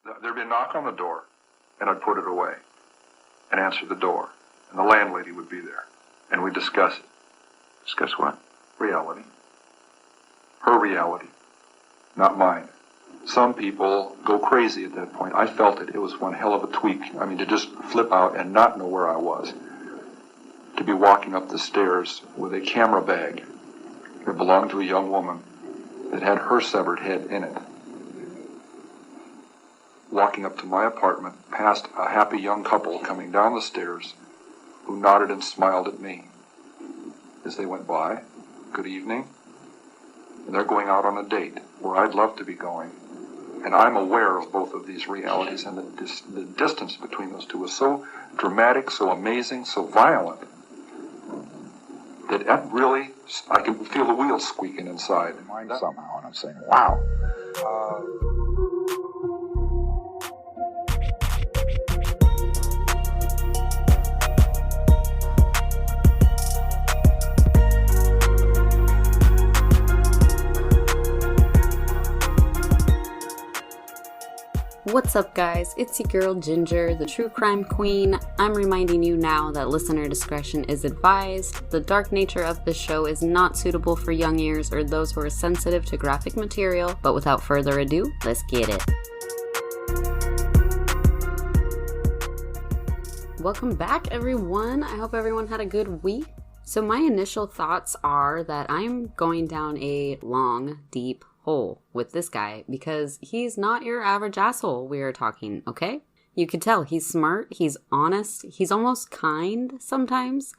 There'd be a knock on the door, and I'd put it away and answer the door, and the landlady would be there, and we'd discuss it. Discuss what? Reality. Her reality, not mine. Some people go crazy at that point. I felt it. It was one hell of a tweak. I mean, to just flip out and not know where I was. To be walking up the stairs with a camera bag that belonged to a young woman that had her severed head in it. Walking up to my apartment, past a happy young couple coming down the stairs who nodded and smiled at me as they went by. Good evening. And they're going out on a date where I'd love to be going. And I'm aware of both of these realities, and the distance between those two was so dramatic, so amazing, so violent, that really, I could feel the wheels squeaking inside. Mind somehow, and I'm saying, wow. What's up, guys? It's your girl Ginger, the true crime queen. I'm reminding you now that listener discretion is advised. The dark nature of this show is not suitable for young ears or those who are sensitive to graphic material. But without further ado, let's get it. Welcome back, everyone. I hope everyone had a good week. So my initial thoughts are that I'm going down a long, deep hole with this guy because he's not your average asshole we are talking, okay? You can tell he's smart, he's honest, he's almost kind sometimes.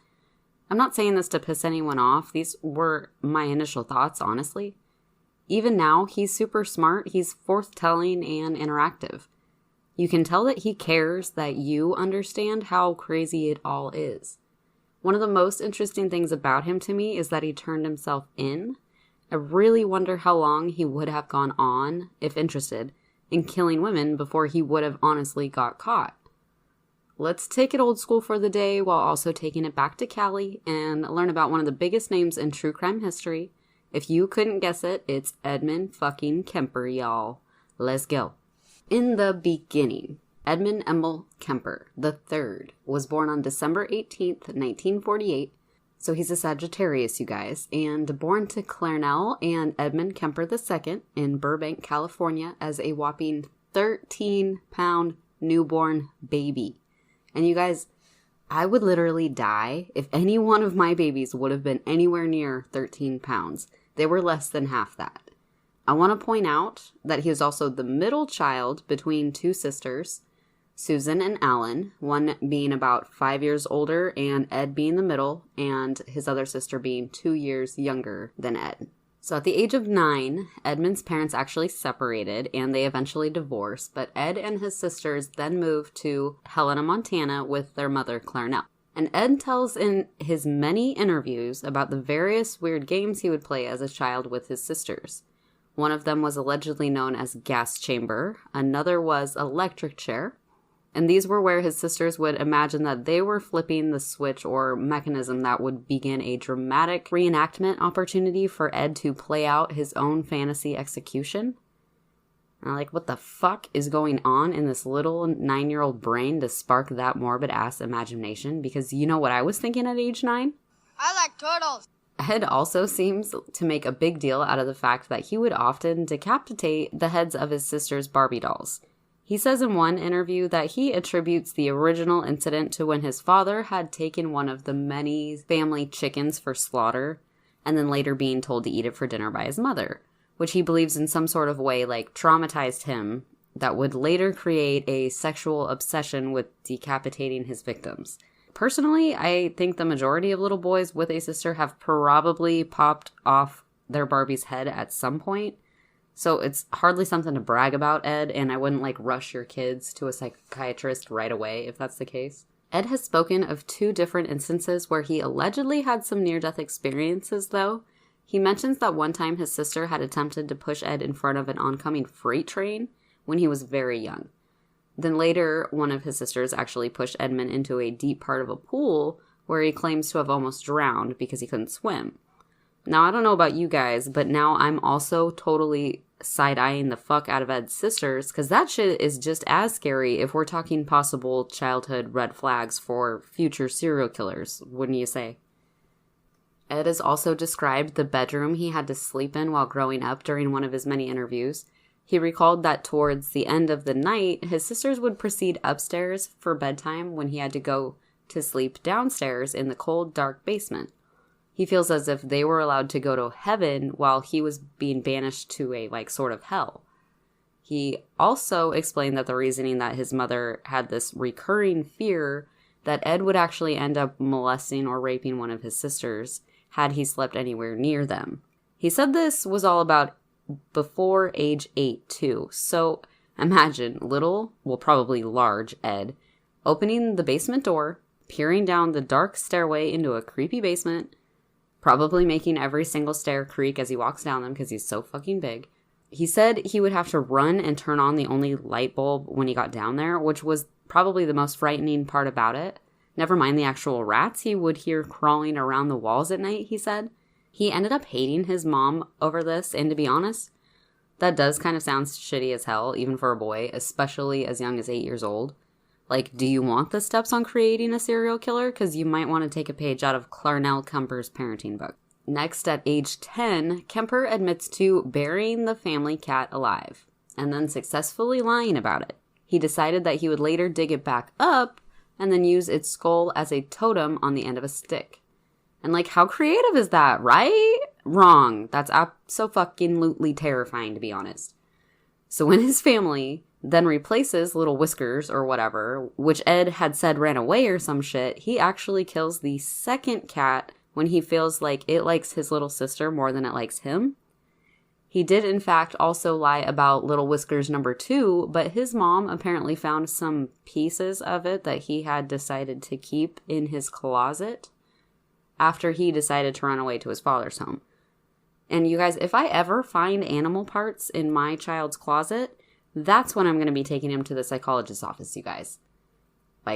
I'm not saying this to piss anyone off. These were my initial thoughts, honestly. Even now, he's super smart, he's forthtelling and interactive. You can tell that he cares that you understand how crazy it all is. One of the most interesting things about him to me is that he turned himself in. I really wonder how long he would have gone on, if interested, in killing women before he would have honestly got caught. Let's take it old school for the day while also taking it back to Cali and learn about one of the biggest names in true crime history. If you couldn't guess it, it's Edmund fucking Kemper, y'all. Let's go. In the beginning, Edmund Kemper III was born on December 18th, 1948. So he's a Sagittarius, you guys, and born to Clarnell and Edmund Kemper II in Burbank, California as a whopping 13-pound newborn baby. And you guys, I would literally die if any one of my babies would have been anywhere near 13 pounds. They were less than half that. I want to point out that he was also the middle child between two sisters, Susan and Alan, one being about 5 years older and Ed being the middle, and his other sister being 2 years younger than Ed. So at the age of 9, Edmund's parents actually separated and they eventually divorced, but Ed and his sisters then moved to Helena, Montana with their mother, Clarnell. And Ed tells in his many interviews about the various weird games he would play as a child with his sisters. One of them was allegedly known as gas chamber, another was electric chair, and these were where his sisters would imagine that they were flipping the switch or mechanism that would begin a dramatic reenactment opportunity for Ed to play out his own fantasy execution. And like, what the fuck is going on in this little 9-year-old brain to spark that morbid-ass imagination? Because you know what I was thinking at age 9? I like turtles. Ed also seems to make a big deal out of the fact that he would often decapitate the heads of his sister's Barbie dolls. He says in one interview that he attributes the original incident to when his father had taken one of the many family chickens for slaughter, and then later being told to eat it for dinner by his mother, which he believes in some sort of way like traumatized him that would later create a sexual obsession with decapitating his victims. Personally, I think the majority of little boys with a sister have probably popped off their Barbie's head at some point. So it's hardly something to brag about, Ed, and I wouldn't rush your kids to a psychiatrist right away if that's the case. Ed has spoken of 2 different instances where he allegedly had some near-death experiences, though. He mentions that one time his sister had attempted to push Ed in front of an oncoming freight train when he was very young. Then later, one of his sisters actually pushed Edmund into a deep part of a pool where he claims to have almost drowned because he couldn't swim. Now, I don't know about you guys, but now I'm also totally side-eyeing the fuck out of Ed's sisters, because that shit is just as scary if we're talking possible childhood red flags for future serial killers, wouldn't you say? Ed has also described the bedroom he had to sleep in while growing up during one of his many interviews. He recalled that towards the end of the night, his sisters would proceed upstairs for bedtime when he had to go to sleep downstairs in the cold, dark basement. He feels as if they were allowed to go to heaven while he was being banished to a, sort of hell. He also explained that the reasoning that his mother had this recurring fear that Ed would actually end up molesting or raping one of his sisters had he slept anywhere near them. He said this was all about before age 8, too. So imagine little, well, probably large Ed, opening the basement door, peering down the dark stairway into a creepy basement, probably making every single stair creak as he walks down them because he's so fucking big. He said he would have to run and turn on the only light bulb when he got down there, which was probably the most frightening part about it. Never mind the actual rats he would hear crawling around the walls at night, he said. He ended up hating his mom over this, and to be honest, that does kind of sound shitty as hell, even for a boy, especially as young as 8 years old. Do you want the steps on creating a serial killer? Because you might want to take a page out of Clarnell Kemper's parenting book. Next, at age 10, Kemper admits to burying the family cat alive, and then successfully lying about it. He decided that he would later dig it back up, and then use its skull as a totem on the end of a stick. And how creative is that, right? Wrong. That's abso-fucking-lutely terrifying, to be honest. So when his family then replaces Little Whiskers or whatever, which Ed had said ran away or some shit, he actually kills the second cat when he feels like it likes his little sister more than it likes him. He did, in fact, also lie about Little Whiskers number 2, but his mom apparently found some pieces of it that he had decided to keep in his closet after he decided to run away to his father's home. And you guys, if I ever find animal parts in my child's closet, that's when I'm going to be taking him to the psychologist's office, you guys.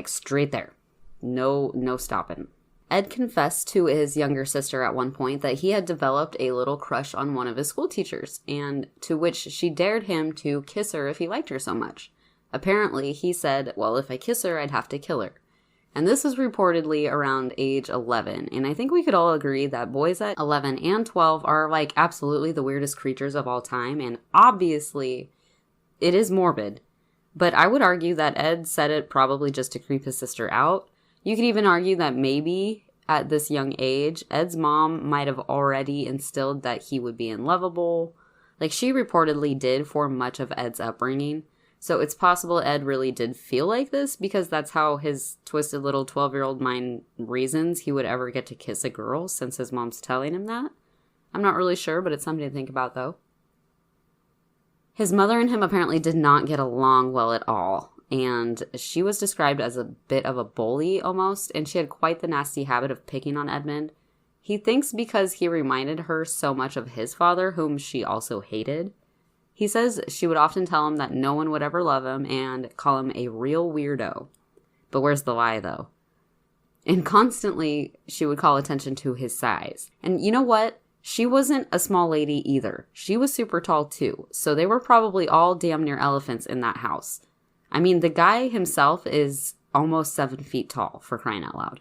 Straight there. No stopping. Ed confessed to his younger sister at one point that he had developed a little crush on one of his school teachers, and to which she dared him to kiss her if he liked her so much. Apparently, he said, well, if I kiss her, I'd have to kill her. And this was reportedly around age 11, and I think we could all agree that boys at 11 and 12 are, absolutely the weirdest creatures of all time, and obviously, it is morbid. But I would argue that Ed said it probably just to creep his sister out. You could even argue that maybe, at this young age, Ed's mom might have already instilled that he would be unlovable. She reportedly did for much of Ed's upbringing. So it's possible Ed really did feel like this because that's how his twisted little 12-year-old mind reasons he would ever get to kiss a girl since his mom's telling him that. I'm not really sure, but it's something to think about, though. His mother and him apparently did not get along well at all, and she was described as a bit of a bully almost, and she had quite the nasty habit of picking on Edmund. He thinks because he reminded her so much of his father, whom she also hated. He says she would often tell him that no one would ever love him and call him a real weirdo. But where's the lie, though? And constantly, she would call attention to his size. And you know what? She wasn't a small lady either. She was super tall too. So they were probably all damn near elephants in that house. I mean, the guy himself is almost 7 feet tall, for crying out loud.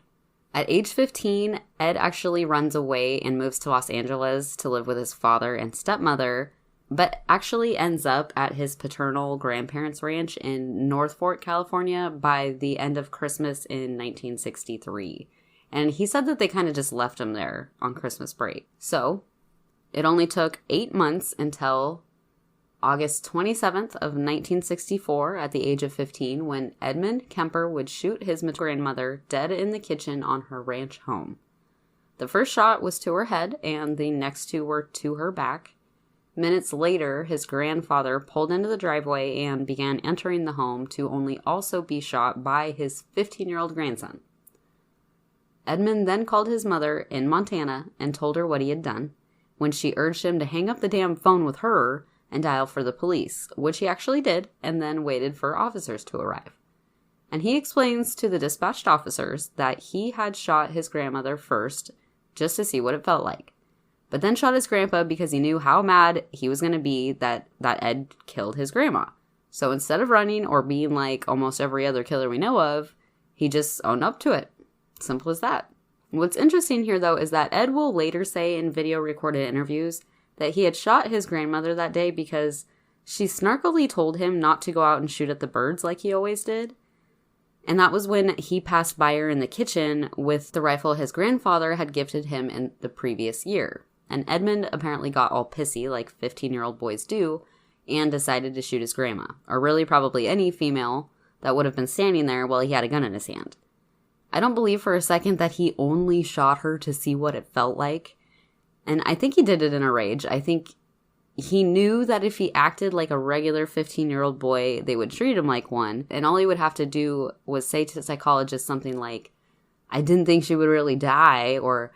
At age 15, Ed actually runs away and moves to Los Angeles to live with his father and stepmother, but actually ends up at his paternal grandparents' ranch in North Fork, California by the end of Christmas in 1963. And he said that they kind of just left him there on Christmas break. So it only took 8 months until August 27th of 1964 at the age of 15 when Edmund Kemper would shoot his grandmother dead in the kitchen on her ranch home. The first shot was to her head and the next two were to her back. Minutes later, his grandfather pulled into the driveway and began entering the home to only also be shot by his 15-year-old grandson. Edmund then called his mother in Montana and told her what he had done, when she urged him to hang up the damn phone with her and dial for the police, which he actually did, and then waited for officers to arrive. And he explains to the dispatched officers that he had shot his grandmother first just to see what it felt like. but then shot his grandpa because he knew how mad he was going to be that Ed killed his grandma. So instead of running or being like almost every other killer we know of, he just owned up to it. Simple as that. What's interesting here, though, is that Ed will later say in video recorded interviews that he had shot his grandmother that day because she snarkily told him not to go out and shoot at the birds like he always did. And that was when he passed by her in the kitchen with the rifle his grandfather had gifted him in the previous year. And Edmund apparently got all pissy like 15-year-old boys do and decided to shoot his grandma, or really probably any female that would have been standing there while he had a gun in his hand. I don't believe for a second that he only shot her to see what it felt like. And I think he did it in a rage. I think he knew that if he acted like a regular 15-year-old boy, they would treat him like one. And all he would have to do was say to the psychologist something like, I didn't think she would really die, or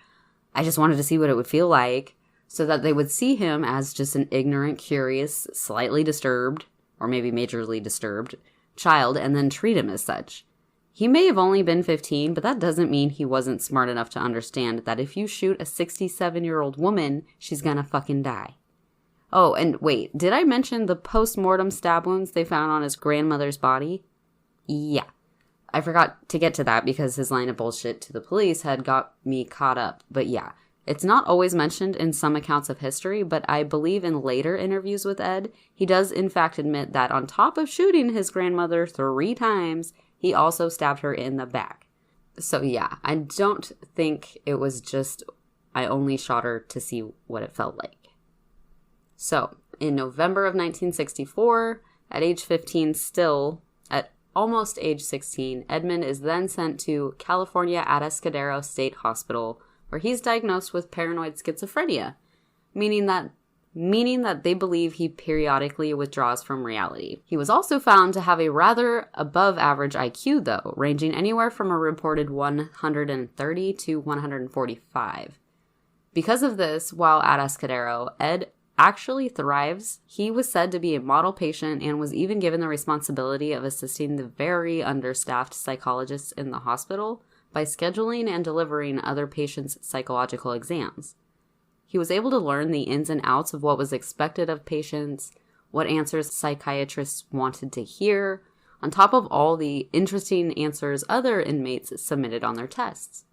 I just wanted to see what it would feel like, so that they would see him as just an ignorant, curious, slightly disturbed, or maybe majorly disturbed, child, and then treat him as such. He may have only been 15, but that doesn't mean he wasn't smart enough to understand that if you shoot a 67-year-old woman, she's gonna fucking die. Oh, and wait, did I mention the post-mortem stab wounds they found on his grandmother's body? Yeah. I forgot to get to that because his line of bullshit to the police had got me caught up. But yeah, it's not always mentioned in some accounts of history, but I believe in later interviews with Ed, he does in fact admit that on top of shooting his grandmother 3 times, he also stabbed her in the back. So yeah, I don't think it was just, I only shot her to see what it felt like. So, in November of 1964, at age 15 still, at almost age 16, Edmund is then sent to California Atascadero State Hospital, where he's diagnosed with paranoid schizophrenia, meaning that they believe he periodically withdraws from reality. He was also found to have a rather above-average IQ, though, ranging anywhere from a reported 130 to 145. Because of this, while at Atascadero, Ed actually thrives. He was said to be a model patient and was even given the responsibility of assisting the very understaffed psychologists in the hospital by scheduling and delivering other patients' psychological exams. He was able to learn the ins and outs of what was expected of patients, what answers psychiatrists wanted to hear, on top of all the interesting answers other inmates submitted on their tests.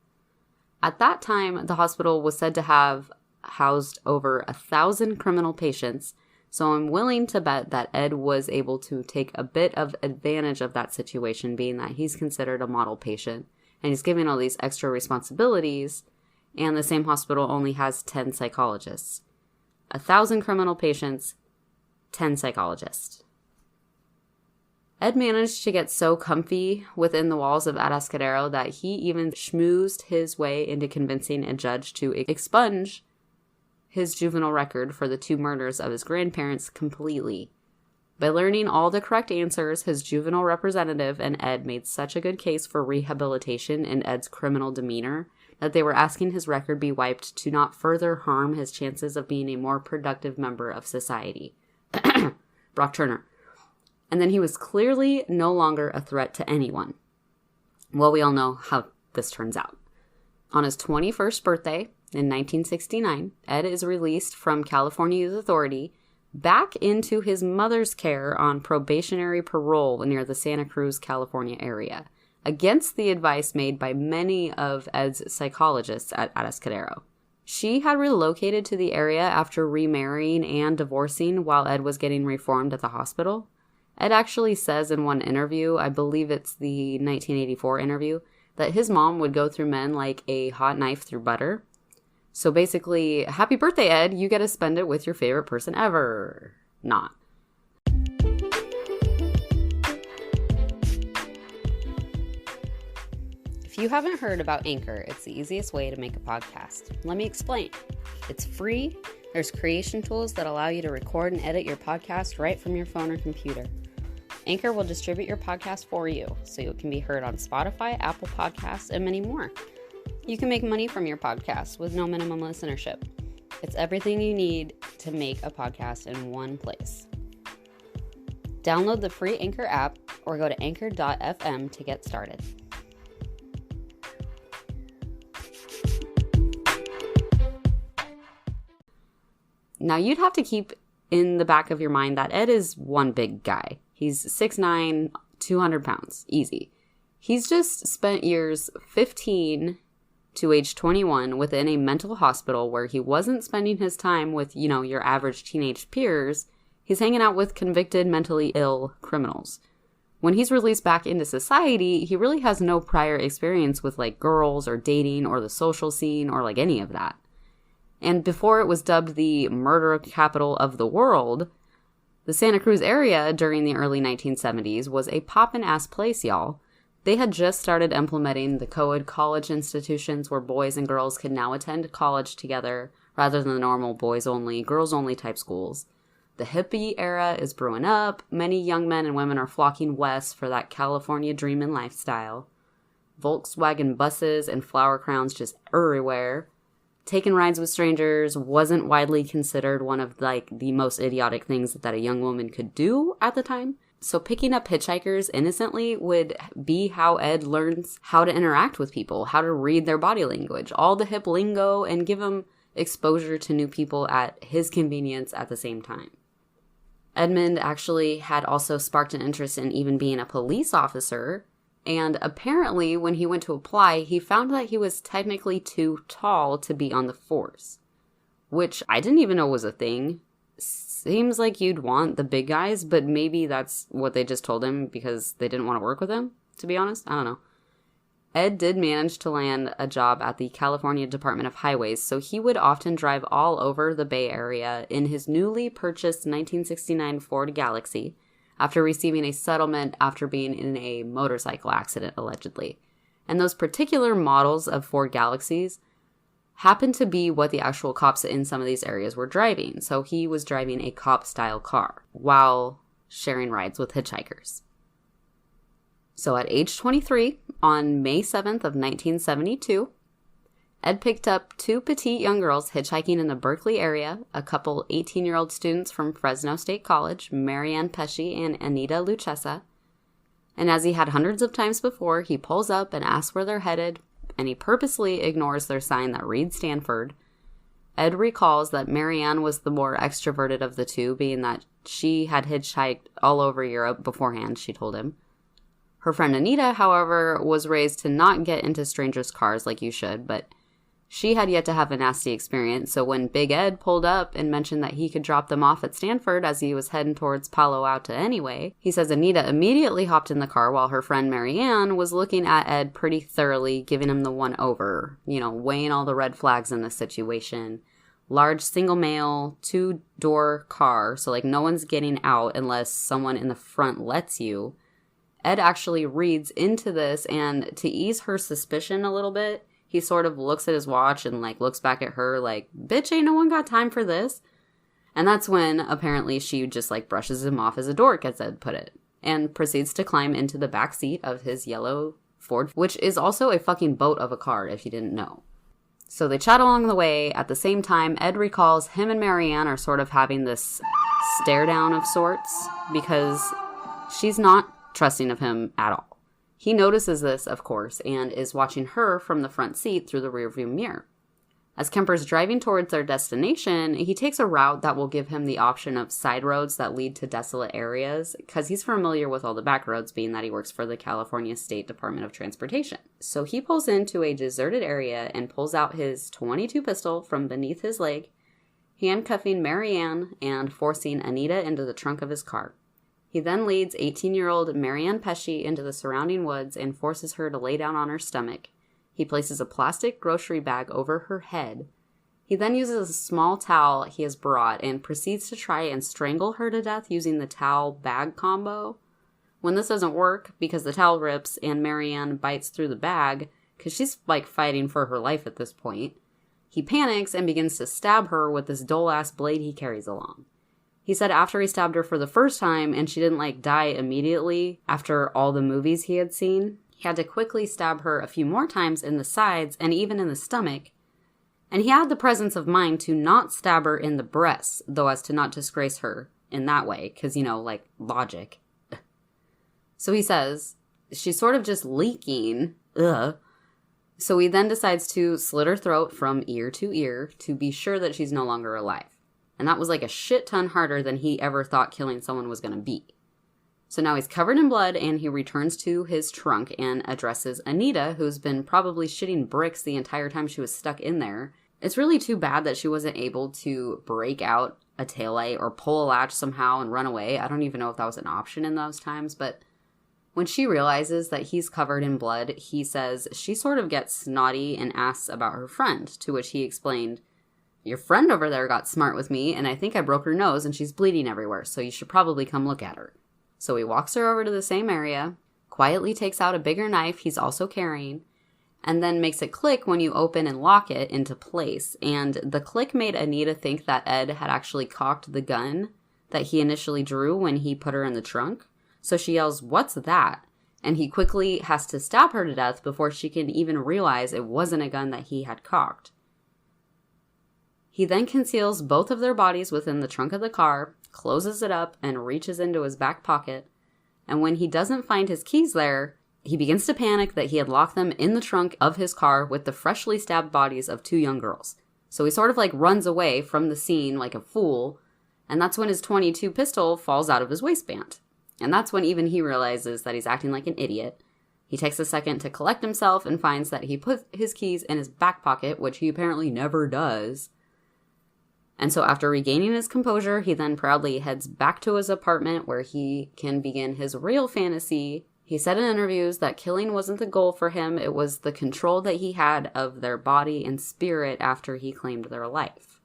At that time, the hospital was said to have housed over 1,000 criminal patients, so I'm willing to bet that Ed was able to take a bit of advantage of that situation, being that he's considered a model patient, and he's given all these extra responsibilities, and the same hospital only has 10 psychologists. 1,000 criminal patients, 10 psychologists. Ed managed to get so comfy within the walls of Atascadero that he even schmoozed his way into convincing a judge to expunge his juvenile record for the 2 murders of his grandparents completely. By learning all the correct answers, his juvenile representative and Ed made such a good case for rehabilitation in Ed's criminal demeanor that they were asking his record be wiped to not further harm his chances of being a more productive member of society. Brock Turner. And then he was clearly no longer a threat to anyone. Well, we all know how this turns out. On his 21st birthday, in 1969, Ed is released from California Youth Authority back into his mother's care on probationary parole near the Santa Cruz, California area, against the advice made by many of Ed's psychologists at Atascadero. She had relocated to the area after remarrying and divorcing while Ed was getting reformed at the hospital. Ed actually says in one interview, I believe it's the 1984 interview, that his mom would go through men like a hot knife through butter. So basically, happy birthday, Ed, you get to spend it with your favorite person ever. Not. If you haven't heard about Anchor, it's the easiest way to make a podcast. Let me explain. It's free. There's creation tools that allow you to record and edit your podcast right from your phone or computer. Anchor will distribute your podcast for you, so it can be heard on Spotify, Apple Podcasts, and many more. You can make money from your podcast with no minimum listenership. It's everything you need to make a podcast in one place. Download the free Anchor app or go to anchor.fm to get started. Now, you'd have to keep in the back of your mind that Ed is one big guy. He's 6'9", 200 pounds, easy. He's just spent years 15 to age 21 within a mental hospital where he wasn't spending his time with, your average teenage peers. He's hanging out with convicted mentally ill criminals. When he's released back into society, he really has no prior experience with like girls or dating or the social scene or like any of that. And before it was dubbed the murder capital of the world, the Santa Cruz area during the early 1970s was a poppin'-ass place, y'all. They had just started implementing the co-ed college institutions where boys and girls could now attend college together rather than the normal boys-only, girls-only type schools. The hippie era is brewing up. Many young men and women are flocking west for that California dreamin' lifestyle. Volkswagen buses and flower crowns just everywhere. Taking rides with strangers wasn't widely considered one of like the most idiotic things that a young woman could do at the time. So picking up hitchhikers innocently would be how Ed learns how to interact with people, how to read their body language, all the hip lingo, and give him exposure to new people at his convenience at the same time. Edmund actually had also sparked an interest in even being a police officer, and apparently when he went to apply, he found that he was technically too tall to be on the force, which I didn't even know was a thing. Seems like you'd want the big guys, but maybe that's what they just told him because they didn't want to work with him, to be honest. I don't know. Ed did manage to land a job at the California Department of Highways, so he would often drive all over the Bay Area in his newly purchased 1969 Ford Galaxy after receiving a settlement after being in a motorcycle accident, allegedly. And those particular models of Ford Galaxies happened to be what the actual cops in some of these areas were driving, so he was driving a cop-style car while sharing rides with hitchhikers. So at age 23, on May 7th of 1972, Ed picked up two petite young girls hitchhiking in the Berkeley area, a couple 18-year-old students from Fresno State College, Marianne Pesci and Anita Lucchesa. And as he had hundreds of times before, he pulls up and asks where they're headed, and he purposely ignores their sign that reads Stanford. Ed recalls that Marianne was the more extroverted of the two, being that she had hitchhiked all over Europe beforehand, she told him. Her friend Anita, however, was raised to not get into strangers' cars like you should, but she had yet to have a nasty experience, so when Big Ed pulled up and mentioned that he could drop them off at Stanford as he was heading towards Palo Alto anyway, he says Anita immediately hopped in the car while her friend Marianne was looking at Ed pretty thoroughly, giving him the one-over, weighing all the red flags in the situation. Large single male, 2-door car, so no one's getting out unless someone in the front lets you. Ed actually reads into this, and to ease her suspicion a little bit, he sort of looks at his watch and looks back at her like, bitch, ain't no one got time for this. And that's when apparently she just brushes him off as a dork, as Ed put it, and proceeds to climb into the back seat of his yellow Ford, which is also a fucking boat of a car if you didn't know. So they chat along the way. At the same time, Ed recalls him and Marianne are sort of having this stare down of sorts because she's not trusting of him at all. He notices this, of course, and is watching her from the front seat through the rearview mirror. As Kemper's driving towards their destination, he takes a route that will give him the option of side roads that lead to desolate areas, because he's familiar with all the back roads, being that he works for the California State Department of Transportation. So he pulls into a deserted area and pulls out his .22 pistol from beneath his leg, handcuffing Marianne and forcing Anita into the trunk of his car. He then leads 18-year-old Marianne Pesci into the surrounding woods and forces her to lay down on her stomach. He places a plastic grocery bag over her head. He then uses a small towel he has brought and proceeds to try and strangle her to death using the towel-bag combo. When this doesn't work, because the towel rips and Marianne bites through the bag, because she's fighting for her life at this point, he panics and begins to stab her with this dull-ass blade he carries along. He said after he stabbed her for the first time and she didn't die immediately after all the movies he had seen, he had to quickly stab her a few more times in the sides and even in the stomach. And he had the presence of mind to not stab her in the breasts, though as to not disgrace her in that way, because, logic. So he says, she's sort of just leaking, ugh. So he then decides to slit her throat from ear to ear to be sure that she's no longer alive. And that was like a shit ton harder than he ever thought killing someone was going to be. So now he's covered in blood, and he returns to his trunk and addresses Anita, who's been probably shitting bricks the entire time she was stuck in there. It's really too bad that she wasn't able to break out a taillight or pull a latch somehow and run away. I don't even know if that was an option in those times, but when she realizes that he's covered in blood, he says she sort of gets snotty and asks about her friend, to which he explained, "Your friend over there got smart with me, and I think I broke her nose and she's bleeding everywhere, so you should probably come look at her." So he walks her over to the same area, quietly takes out a bigger knife he's also carrying, and then makes it click when you open and lock it into place. And the click made Anita think that Ed had actually cocked the gun that he initially drew when he put her in the trunk. So she yells, "What's that?" And he quickly has to stab her to death before she can even realize it wasn't a gun that he had cocked. He then conceals both of their bodies within the trunk of the car, closes it up, and reaches into his back pocket. And when he doesn't find his keys there, he begins to panic that he had locked them in the trunk of his car with the freshly stabbed bodies of 2 young girls. So he sort of like runs away from the scene like a fool, and that's when his .22 pistol falls out of his waistband. And that's when even he realizes that he's acting like an idiot. He takes a second to collect himself and finds that he put his keys in his back pocket, which he apparently never does. And so after regaining his composure, he then proudly heads back to his apartment where he can begin his real fantasy. He said in interviews that killing wasn't the goal for him, it was the control that he had of their body and spirit after he claimed their life.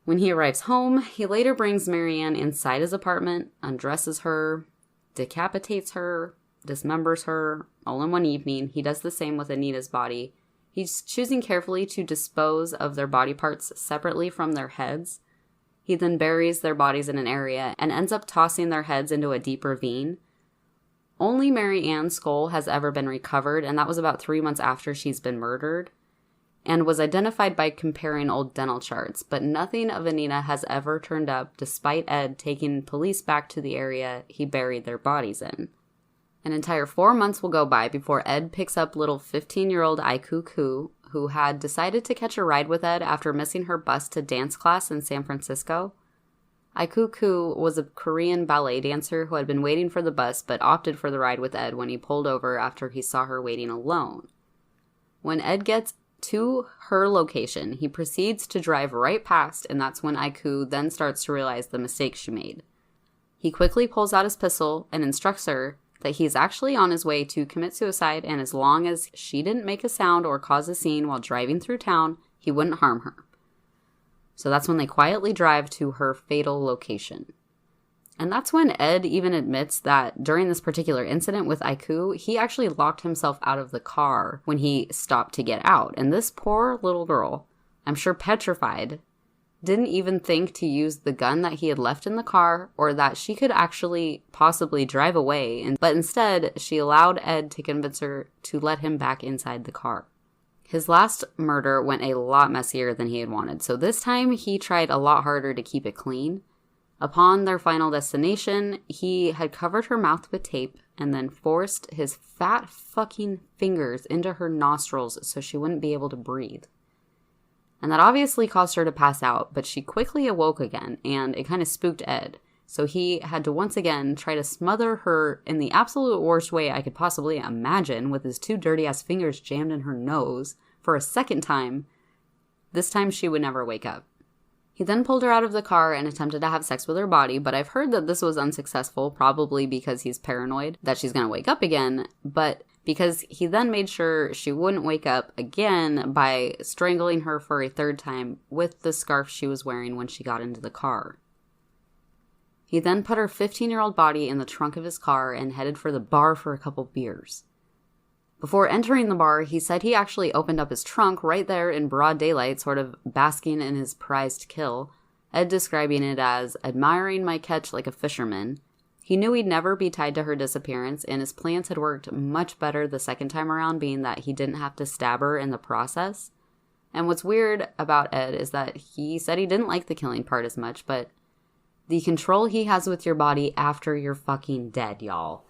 When he arrives home, he later brings Marianne inside his apartment, undresses her, decapitates her, dismembers her, all in one evening. He does the same with Anita's body. He's choosing carefully to dispose of their body parts separately from their heads. He then buries their bodies in an area and ends up tossing their heads into a deep ravine. Only Mary Ann's skull has ever been recovered, and that was about 3 months after she's been murdered, and was identified by comparing old dental charts, but nothing of Anita has ever turned up despite Ed taking police back to the area he buried their bodies in. An entire 4 months will go by before Ed picks up little 15-year-old Aikuku, who had decided to catch a ride with Ed after missing her bus to dance class in San Francisco. Aikuku was a Korean ballet dancer who had been waiting for the bus but opted for the ride with Ed when he pulled over after he saw her waiting alone. When Ed gets to her location, he proceeds to drive right past, and that's when Aiku then starts to realize the mistake she made. He quickly pulls out his pistol and instructs her that he's actually on his way to commit suicide, and as long as she didn't make a sound or cause a scene while driving through town, he wouldn't harm her. So that's when they quietly drive to her fatal location. And that's when Ed even admits that during this particular incident with Aiku, he actually locked himself out of the car when he stopped to get out. And this poor little girl, I'm sure petrified, didn't even think to use the gun that he had left in the car or that she could actually possibly drive away. But instead, she allowed Ed to convince her to let him back inside the car. His last murder went a lot messier than he had wanted, so this time he tried a lot harder to keep it clean. Upon their final destination, he had covered her mouth with tape and then forced his fat fucking fingers into her nostrils so she wouldn't be able to breathe. And that obviously caused her to pass out, but she quickly awoke again, and it kind of spooked Ed. So he had to once again try to smother her in the absolute worst way I could possibly imagine, with his 2 dirty-ass fingers jammed in her nose for a second time. This time she would never wake up. He then pulled her out of the car and attempted to have sex with her body, but I've heard that this was unsuccessful, probably because he's paranoid that she's going to wake up again, but because he then made sure she wouldn't wake up again by strangling her for a 3rd time with the scarf she was wearing when she got into the car. He then put her 15-year-old body in the trunk of his car and headed for the bar for a couple beers. Before entering the bar, he said he actually opened up his trunk right there in broad daylight, sort of basking in his prized kill, Ed describing it as admiring my catch like a fisherman. He knew he'd never be tied to her disappearance, and his plans had worked much better the second time around, being that he didn't have to stab her in the process. And what's weird about Ed is that he said he didn't like the killing part as much, but the control he has with your body after you're fucking dead, y'all.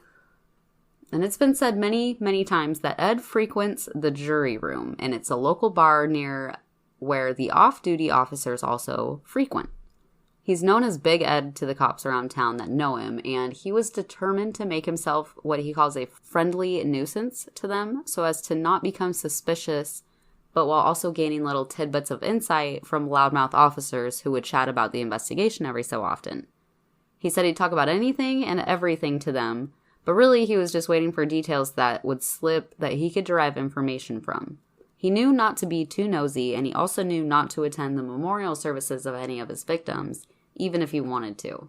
And it's been said many, many times that Ed frequents the jury room, and it's a local bar near where the off-duty officers also frequent. He's known as Big Ed to the cops around town that know him, and he was determined to make himself what he calls a friendly nuisance to them so as to not become suspicious, but while also gaining little tidbits of insight from loudmouth officers who would chat about the investigation every so often. He said he'd talk about anything and everything to them, but really he was just waiting for details that would slip that he could derive information from. He knew not to be too nosy, and he also knew not to attend the memorial services of any of his victims, even if he wanted to.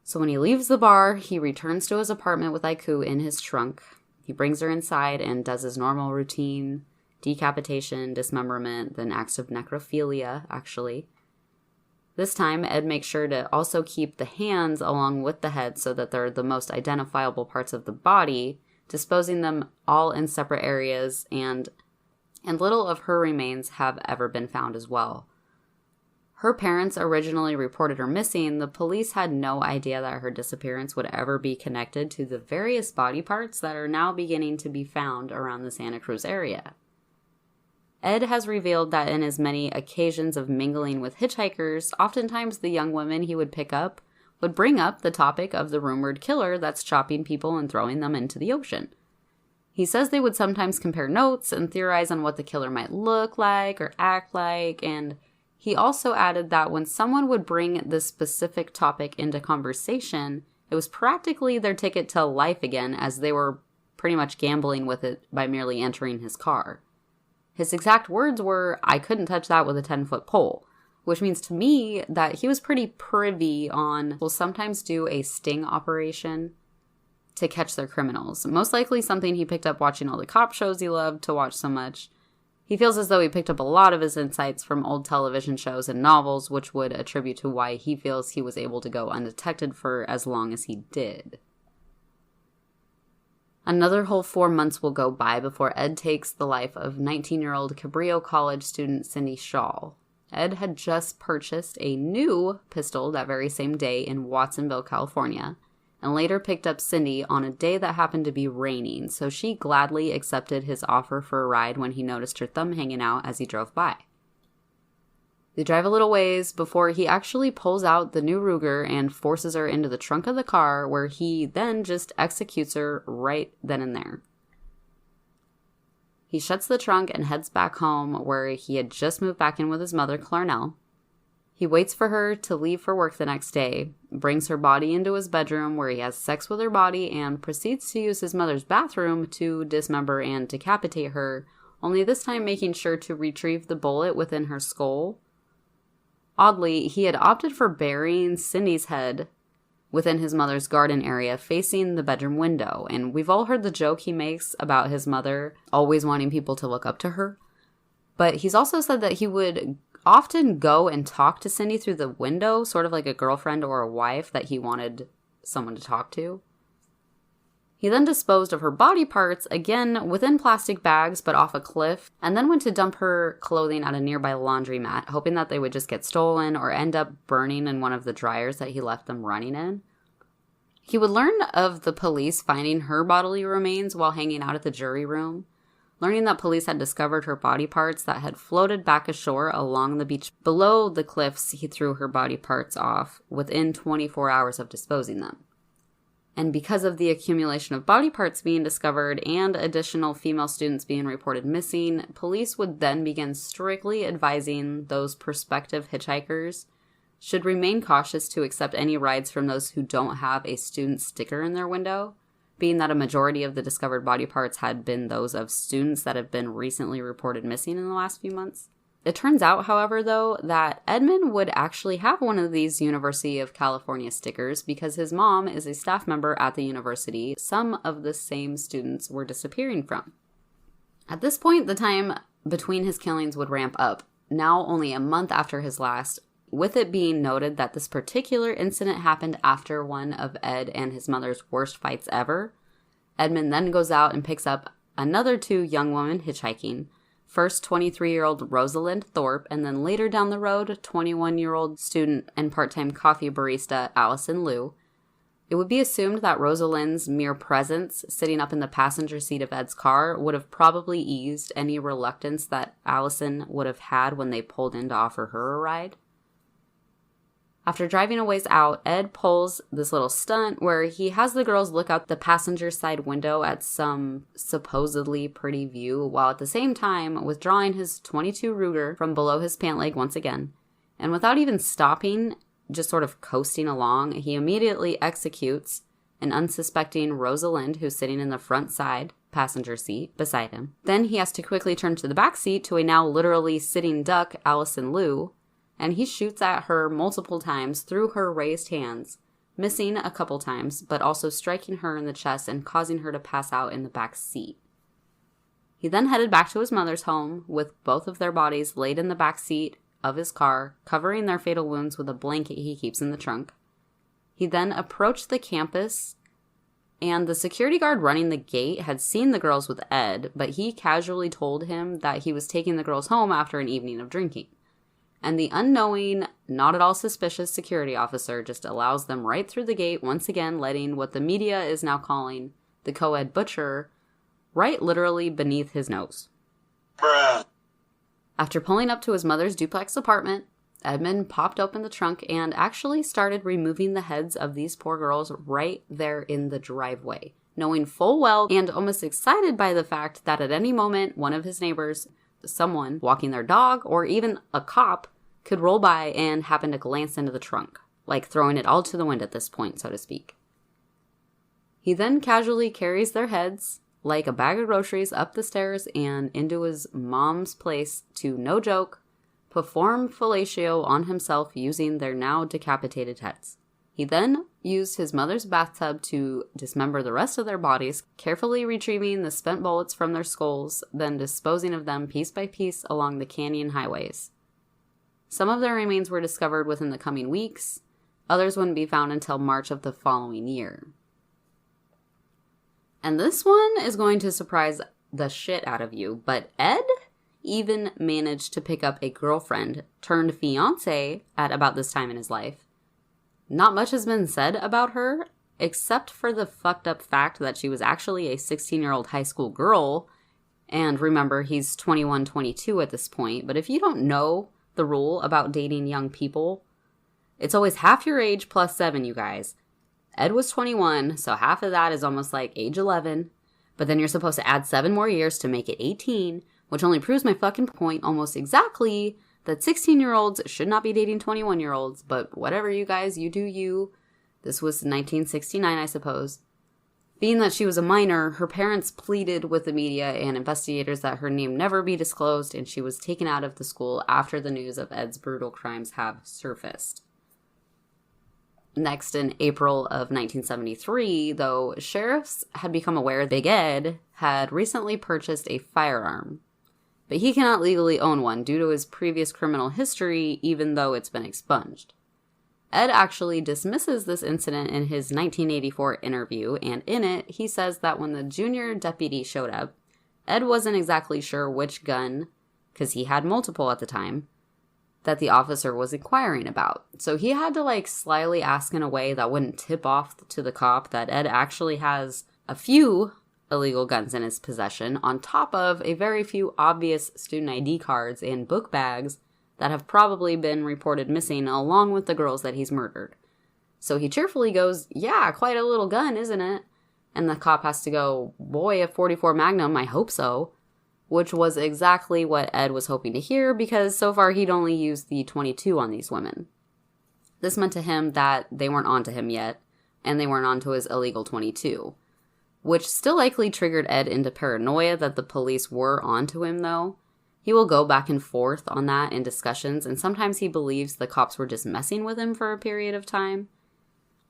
So when he leaves the bar, he returns to his apartment with Aiku in his trunk. He brings her inside and does his normal routine: decapitation, dismemberment, then acts of necrophilia, actually. This time, Ed makes sure to also keep the hands along with the head so that they're the most identifiable parts of the body, disposing them all in separate areas, and little of her remains have ever been found as well. Her parents originally reported her missing. The police had no idea that her disappearance would ever be connected to the various body parts that are now beginning to be found around the Santa Cruz area. Ed has revealed that in his many occasions of mingling with hitchhikers, oftentimes the young women he would pick up would bring up the topic of the rumored killer that's chopping people and throwing them into the ocean. He says they would sometimes compare notes and theorize on what the killer might look like or act like, and he also added that when someone would bring this specific topic into conversation, it was practically their ticket to life again, as they were pretty much gambling with it by merely entering his car. His exact words were, "I couldn't touch that with a 10-foot pole," which means to me that he was pretty privy on, will sometimes do a sting operation to catch their criminals. Most likely something he picked up watching all the cop shows he loved to watch so much. He feels as though he picked up a lot of his insights from old television shows and novels, which would attribute to why he feels he was able to go undetected for as long as he did. Another whole 4 months will go by before Ed takes the life of 19-year-old Cabrillo College student Cindy Shaw. Ed had just purchased a new pistol that very same day in Watsonville, California, and later picked up Cindy on a day that happened to be raining, so she gladly accepted his offer for a ride when he noticed her thumb hanging out as he drove by. They drive a little ways before he actually pulls out the new Ruger and forces her into the trunk of the car, where he then just executes her right then and there. He shuts the trunk and heads back home, where he had just moved back in with his mother, Clarnell. He waits for her to leave for work the next day, brings her body into his bedroom where he has sex with her body, and proceeds to use his mother's bathroom to dismember and decapitate her, only this time making sure to retrieve the bullet within her skull. Oddly, he had opted for burying Cindy's head within his mother's garden area facing the bedroom window, and we've all heard the joke he makes about his mother always wanting people to look up to her. But he's also said that he would often go and talk to Cindy through the window, sort of like a girlfriend or a wife that he wanted someone to talk to. He then disposed of her body parts, again within plastic bags but off a cliff, and then went to dump her clothing at a nearby laundromat, hoping that they would just get stolen or end up burning in one of the dryers that he left them running in. He would learn of the police finding her bodily remains while hanging out at the jury room, learning that police had discovered her body parts that had floated back ashore along the beach below the cliffs he threw her body parts off within 24 hours of disposing them. And because of the accumulation of body parts being discovered and additional female students being reported missing, police would then begin strictly advising those prospective hitchhikers should remain cautious to accept any rides from those who don't have a student sticker in their window, being that a majority of the discovered body parts had been those of students that have been recently reported missing in the last few months. It turns out, however, though, that Edmund would actually have one of these University of California stickers because his mom is a staff member at the university some of the same students were disappearing from. At this point, the time between his killings would ramp up, now only a month after his last, with it being noted that this particular incident happened after one of Ed and his mother's worst fights ever. Edmund then goes out and picks up another 2 young women hitchhiking. First, 23-year-old Rosalind Thorpe, and then later down the road, 21-year-old student and part-time coffee barista Allison Liu. It would be assumed that Rosalind's mere presence sitting up in the passenger seat of Ed's car would have probably eased any reluctance that Allison would have had when they pulled in to offer her a ride. After driving a ways out, Ed pulls this little stunt where he has the girls look out the passenger side window at some supposedly pretty view, while at the same time withdrawing his .22 Ruger from below his pant leg once again. And without even stopping, just sort of coasting along, he immediately executes an unsuspecting Rosalind who's sitting in the front side passenger seat beside him. Then he has to quickly turn to the back seat to a now literally sitting duck, Allison Lou, and he shoots at her multiple times through her raised hands, missing a couple times, but also striking her in the chest and causing her to pass out in the back seat. He then headed back to his mother's home with both of their bodies laid in the back seat of his car, covering their fatal wounds with a blanket he keeps in the trunk. He then approached the campus, and the security guard running the gate had seen the girls with Ed, but he casually told him that he was taking the girls home after an evening of drinking. And the unknowing, not at all suspicious security officer just allows them right through the gate, once again letting what the media is now calling the co-ed butcher right literally beneath his nose. Bruh. After pulling up to his mother's duplex apartment, Edmund popped open the trunk and actually started removing the heads of these poor girls right there in the driveway, knowing full well and almost excited by the fact that at any moment one of his neighbors, someone walking their dog, or even a cop could roll by and happen to glance into the trunk, like throwing it all to the wind at this point, so to speak. He then casually carries their heads like a bag of groceries up the stairs and into his mom's place to, no joke, perform fellatio on himself using their now decapitated heads. He then used his mother's bathtub to dismember the rest of their bodies, carefully retrieving the spent bullets from their skulls, then disposing of them piece by piece along the canyon highways. Some of their remains were discovered within the coming weeks. Others wouldn't be found until March of the following year. And this one is going to surprise the shit out of you, but Ed even managed to pick up a girlfriend turned fiance at about this time in his life. Not much has been said about her, except for the fucked up fact that she was actually a 16-year-old high school girl. And remember, he's 21, 22 at this point. But if you don't know the rule about dating young people, it's always half your age plus 7, you guys. Ed was 21, so half of that is almost like age 11. But then you're supposed to add 7 more years to make it 18, which only proves my fucking point almost exactly that 16-year-olds should not be dating 21-year-olds, but whatever, you guys, you do you. This was 1969, I suppose. Being that she was a minor, her parents pleaded with the media and investigators that her name never be disclosed, and she was taken out of the school after the news of Ed's brutal crimes have surfaced. Next, in April of 1973, though, sheriffs had become aware Big Ed had recently purchased a firearm. But he cannot legally own one due to his previous criminal history, even though it's been expunged. Ed actually dismisses this incident in his 1984 interview, and in it, he says that when the junior deputy showed up, Ed wasn't exactly sure which gun, because he had multiple at the time, that the officer was inquiring about. So he had to slyly ask in a way that wouldn't tip off to the cop that Ed actually has a few illegal guns in his possession, on top of a very few obvious student ID cards and book bags that have probably been reported missing along with the girls that he's murdered. So he cheerfully goes, "Yeah, quite a little gun, isn't it?" And the cop has to go, "Boy, a .44 Magnum, I hope so." Which was exactly what Ed was hoping to hear, because so far he'd only used the .22 on these women. This meant to him that they weren't onto him yet, and they weren't onto his illegal .22. Which still likely triggered Ed into paranoia that the police were onto him, though. He will go back and forth on that in discussions, and sometimes he believes the cops were just messing with him for a period of time.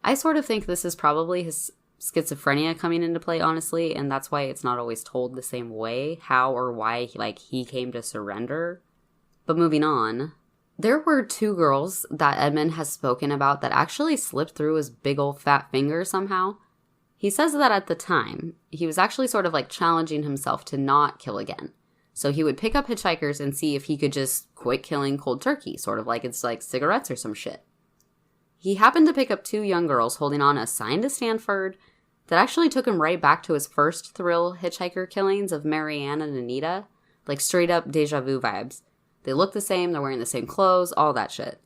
I sort of think this is probably his schizophrenia coming into play, honestly, and that's why it's not always told the same way, how or why he came to surrender. But moving on, there were 2 girls that Edmund has spoken about that actually slipped through his big old fat finger somehow. He says that at the time, he was actually sort of challenging himself to not kill again. So he would pick up hitchhikers and see if he could just quit killing cold turkey, sort of like it's like cigarettes or some shit. He happened to pick up 2 young girls holding on a sign to Stanford that actually took him right back to his first thrill hitchhiker killings of Marianne and Anita. Like straight up deja vu vibes. They look the same, they're wearing the same clothes, all that shit.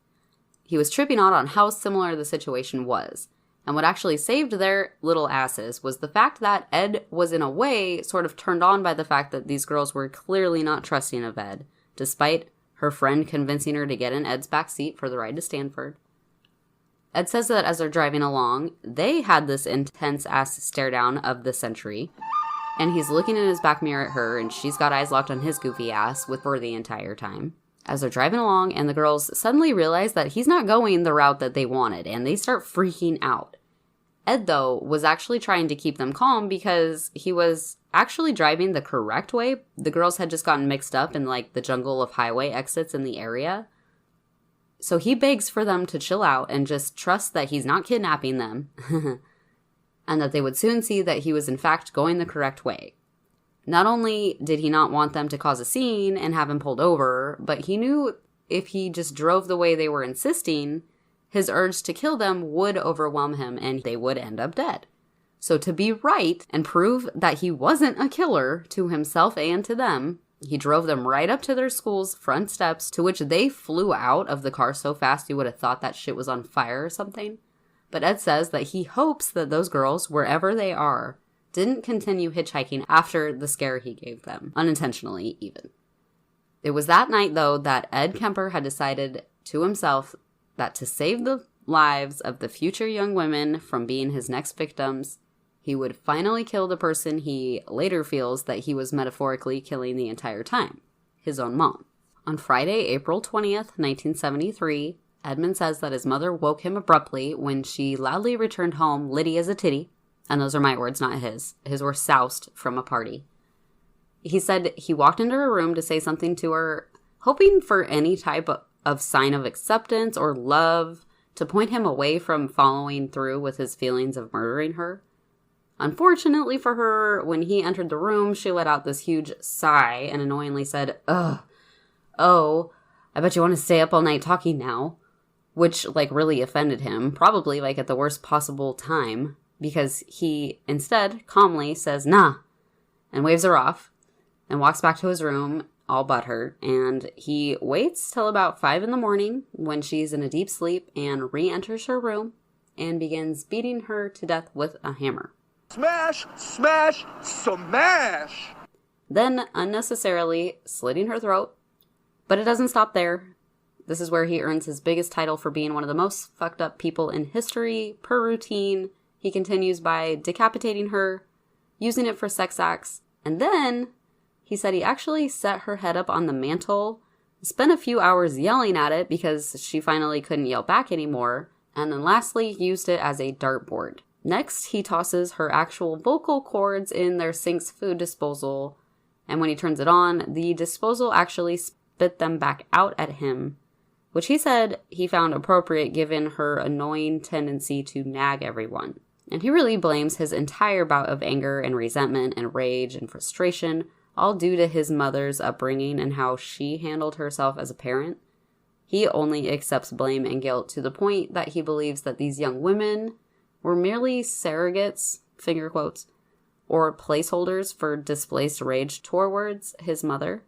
He was tripping out on how similar the situation was. And what actually saved their little asses was the fact that Ed was in a way sort of turned on by the fact that these girls were clearly not trusting of Ed, despite her friend convincing her to get in Ed's back seat for the ride to Stanford. Ed says that as they're driving along, they had this intense-ass stare-down of the century, and he's looking in his back mirror at her, and she's got eyes locked on his goofy ass with her the entire time. As they're driving along, and the girls suddenly realize that he's not going the route that they wanted, and they start freaking out. Ed, though, was actually trying to keep them calm because he was actually driving the correct way. The girls had just gotten mixed up in, like, the jungle of highway exits in the area. So he begs for them to chill out and just trust that he's not kidnapping them, and that they would soon see that he was in fact going the correct way. Not only did he not want them to cause a scene and have him pulled over, but he knew if he just drove the way they were insisting, his urge to kill them would overwhelm him and they would end up dead. So to be right and prove that he wasn't a killer to himself and to them, he drove them right up to their school's front steps, to which they flew out of the car so fast you would have thought that shit was on fire or something. But Ed says that he hopes that those girls, wherever they are, didn't continue hitchhiking after the scare he gave them, unintentionally even. It was that night, though, that Ed Kemper had decided to himself that to save the lives of the future young women from being his next victims, he would finally kill the person he later feels that he was metaphorically killing the entire time, his own mom. On Friday, April 20th, 1973, Edmund says that his mother woke him abruptly when she loudly returned home, litty as a titty, and those are my words, not his. His were soused from a party. He said he walked into her room to say something to her, hoping for any type of sign of acceptance or love to point him away from following through with his feelings of murdering her. Unfortunately for her, when he entered the room, she let out this huge sigh and annoyingly said, "Ugh, oh, I bet you want to stay up all night talking now," which, like, really offended him, probably, like, at the worst possible time, because he instead calmly says, "Nah," and waves her off and walks back to his room, all butthurt, and he waits till about 5 in the morning when she's in a deep sleep and re-enters her room and begins beating her to death with a hammer. Smash, smash, smash! Then unnecessarily slitting her throat. But it doesn't stop there. This is where he earns his biggest title for being one of the most fucked up people in history. Per routine, he continues by decapitating her, using it for sex acts, and then he said he actually set her head up on the mantle, spent a few hours yelling at it because she finally couldn't yell back anymore, and then lastly used it as a dartboard. Next, he tosses her actual vocal cords in their sink's food disposal, and when he turns it on, the disposal actually spit them back out at him, which he said he found appropriate given her annoying tendency to nag everyone. And he really blames his entire bout of anger and resentment and rage and frustration, all due to his mother's upbringing and how she handled herself as a parent. He only accepts blame and guilt to the point that he believes that these young women were merely surrogates, finger quotes, or placeholders for displaced rage towards his mother.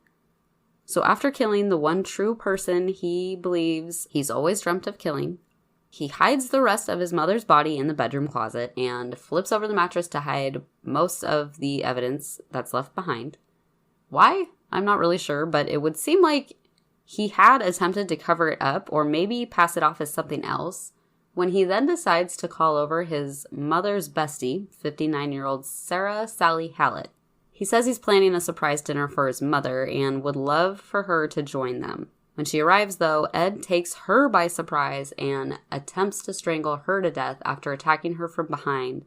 So after killing the one true person he believes he's always dreamt of killing, he hides the rest of his mother's body in the bedroom closet and flips over the mattress to hide most of the evidence that's left behind. Why? I'm not really sure, but it would seem like he had attempted to cover it up or maybe pass it off as something else when he then decides to call over his mother's bestie, 59-year-old Sarah Sally Hallett. He says he's planning a surprise dinner for his mother and would love for her to join them. When she arrives, though, Ed takes her by surprise and attempts to strangle her to death after attacking her from behind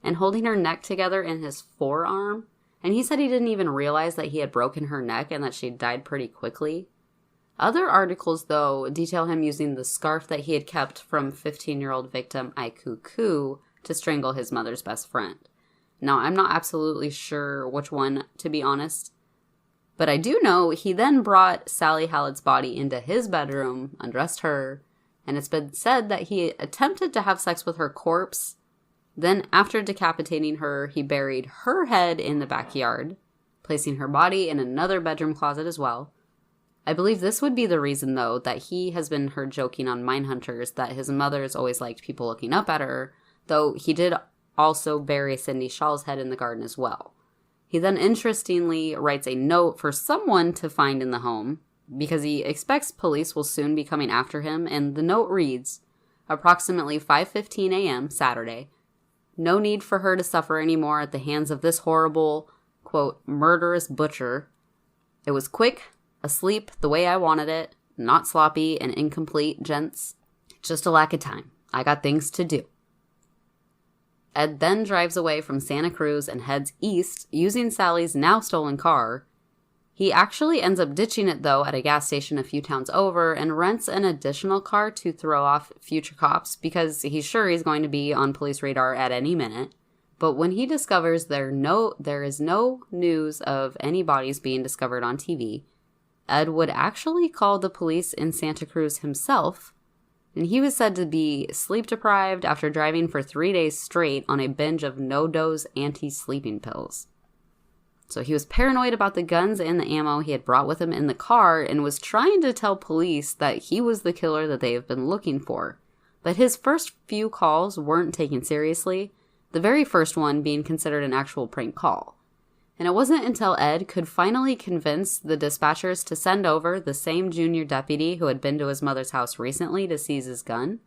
and holding her neck together in his forearm. And he said he didn't even realize that he had broken her neck and that she died pretty quickly. Other articles, though, detail him using the scarf that he had kept from 15-year-old victim Ikuku to strangle his mother's best friend. Now, I'm not absolutely sure which one, to be honest, but I do know he then brought Sally Hallett's body into his bedroom, undressed her, and it's been said that he attempted to have sex with her corpse. Then, after decapitating her, he buried her head in the backyard, placing her body in another bedroom closet as well. I believe this would be the reason, though, that he has been heard joking on Mindhunters that his mother's always liked people looking up at her, though he did also bury Cindy Shaw's head in the garden as well. He then interestingly writes a note for someone to find in the home, because he expects police will soon be coming after him, and the note reads, approximately 5:15 a.m. Saturday, no need for her to suffer anymore at the hands of this horrible, quote, murderous butcher. It was quick, asleep the way I wanted it, not sloppy and incomplete, gents. Just a lack of time. I got things to do. Ed then drives away from Santa Cruz and heads east using Sally's now stolen car. He actually ends up ditching it, though, at a gas station a few towns over and rents an additional car to throw off future cops because he's sure he's going to be on police radar at any minute. But when he discovers there is no news of any bodies being discovered on TV, Ed would actually call the police in Santa Cruz himself, and he was said to be sleep-deprived after driving for 3 days straight on a binge of no-dose anti-sleeping pills. So he was paranoid about the guns and the ammo he had brought with him in the car and was trying to tell police that he was the killer that they have been looking for. But his first few calls weren't taken seriously, the very first one being considered an actual prank call. And it wasn't until Ed could finally convince the dispatchers to send over the same junior deputy who had been to his mother's house recently to seize his gun.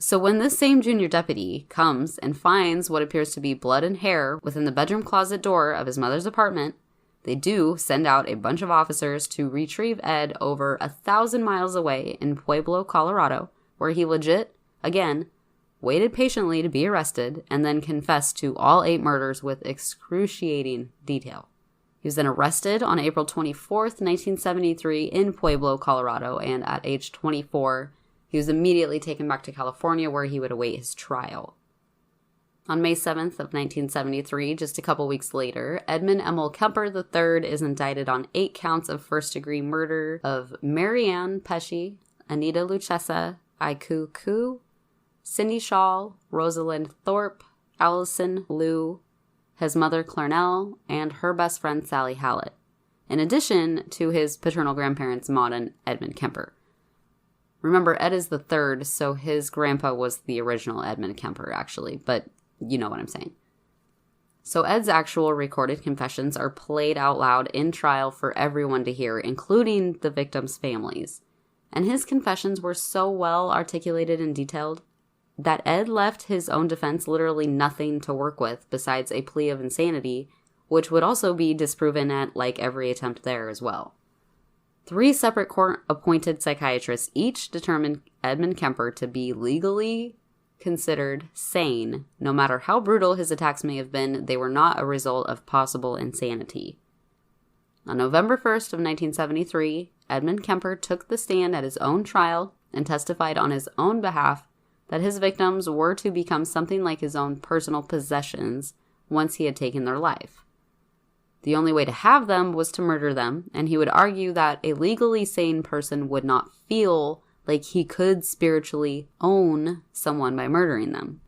So when this same junior deputy comes and finds what appears to be blood and hair within the bedroom closet door of his mother's apartment, they do send out a bunch of officers to retrieve Ed over 1,000 miles away in Pueblo, Colorado, where he legit, again, waited patiently to be arrested and then confessed to all 8 murders with excruciating detail. He was then arrested on April 24th, 1973 in Pueblo, Colorado, and at age 24, he was immediately taken back to California where he would await his trial. On May 7th of 1973, just a couple weeks later, Edmund Kemper III is indicted on 8 counts of first-degree murder of Marianne Pesci, Anita Lucchesa, Aiku Ku, Cindy Shaw, Rosalind Thorpe, Allison Liu, his mother Clarnell, and her best friend Sally Hallett, in addition to his paternal grandparents Maud and Edmund Kemper. Remember, Ed is the third, so his grandpa was the original Edmund Kemper, actually, but you know what I'm saying. So Ed's actual recorded confessions are played out loud in trial for everyone to hear, including the victims' families. And his confessions were so well articulated and detailed that Ed left his own defense literally nothing to work with besides a plea of insanity, which would also be disproven at like every attempt there as well. 3 separate court-appointed psychiatrists each determined Edmund Kemper to be legally considered sane. No matter how brutal his attacks may have been, they were not a result of possible insanity. On November 1st of 1973, Edmund Kemper took the stand at his own trial and testified on his own behalf that his victims were to become something like his own personal possessions once he had taken their life. The only way to have them was to murder them, and he would argue that a legally sane person would not feel like he could spiritually own someone by murdering them.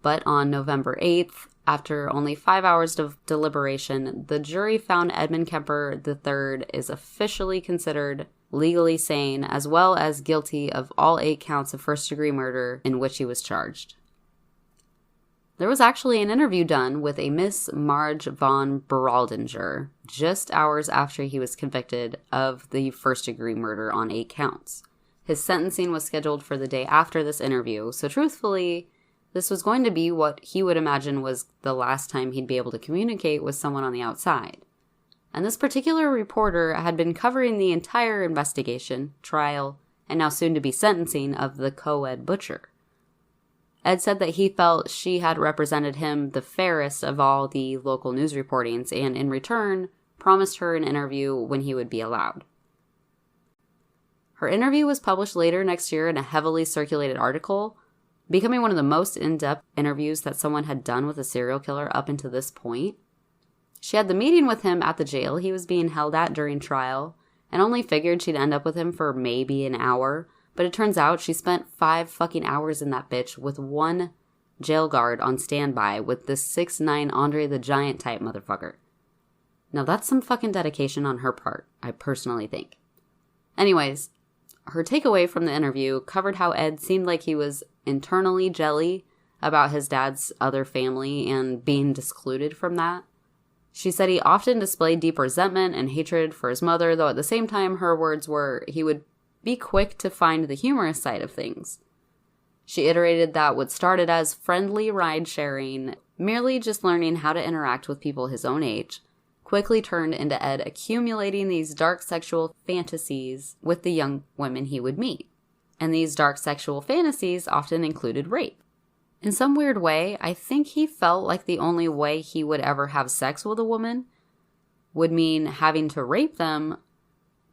But on November 8th, after only 5 hours of deliberation, the jury found Edmund Kemper III is officially considered legally sane, as well as guilty of all 8 counts of first-degree murder in which he was charged. There was actually an interview done with a Miss Marge von Beraldinger just hours after he was convicted of the first-degree murder on 8 counts. His sentencing was scheduled for the day after this interview, so truthfully, this was going to be what he would imagine was the last time he'd be able to communicate with someone on the outside. And this particular reporter had been covering the entire investigation, trial, and now soon-to-be sentencing of the co-ed butcher. Ed said that he felt she had represented him the fairest of all the local news reportings and, in return, promised her an interview when he would be allowed. Her interview was published later next year in a heavily circulated article, becoming one of the most in-depth interviews that someone had done with a serial killer up until this point. She had the meeting with him at the jail he was being held at during trial, and only figured she'd end up with him for maybe an hour, But it turns out she spent 5 fucking hours in that bitch with one jail guard on standby with this 6'9" Andre the Giant type motherfucker. Now that's some fucking dedication on her part, I personally think. Anyways, her takeaway from the interview covered how Ed seemed like he was internally jelly about his dad's other family and being discluded from that. She said he often displayed deep resentment and hatred for his mother, though at the same time her words were he would be quick to find the humorous side of things. She iterated that what started as friendly ride sharing, merely just learning how to interact with people his own age, quickly turned into Ed accumulating these dark sexual fantasies with the young women he would meet. And these dark sexual fantasies often included rape. In some weird way, I think he felt like the only way he would ever have sex with a woman would mean having to rape them,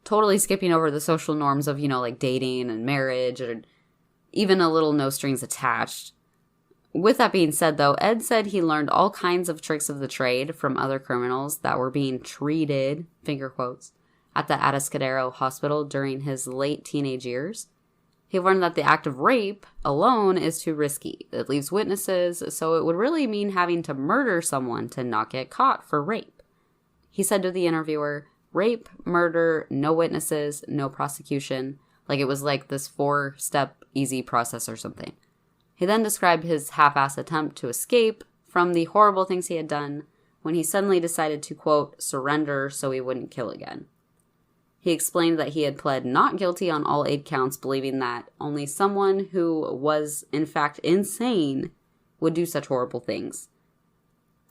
totally skipping over the social norms of, like dating and marriage, or even a little no strings attached. With that being said, though, Ed said he learned all kinds of tricks of the trade from other criminals that were being treated, finger quotes, at the Atascadero hospital during his late teenage years. He learned that the act of rape alone is too risky. It leaves witnesses, so it would really mean having to murder someone to not get caught for rape. He said to the interviewer, rape, murder, no witnesses, no prosecution, like it was like this 4-step easy process or something. He then described his half-ass attempt to escape from the horrible things he had done when he suddenly decided to, quote, surrender so he wouldn't kill again. He explained that he had pled not guilty on all 8 counts, believing that only someone who was, in fact, insane would do such horrible things.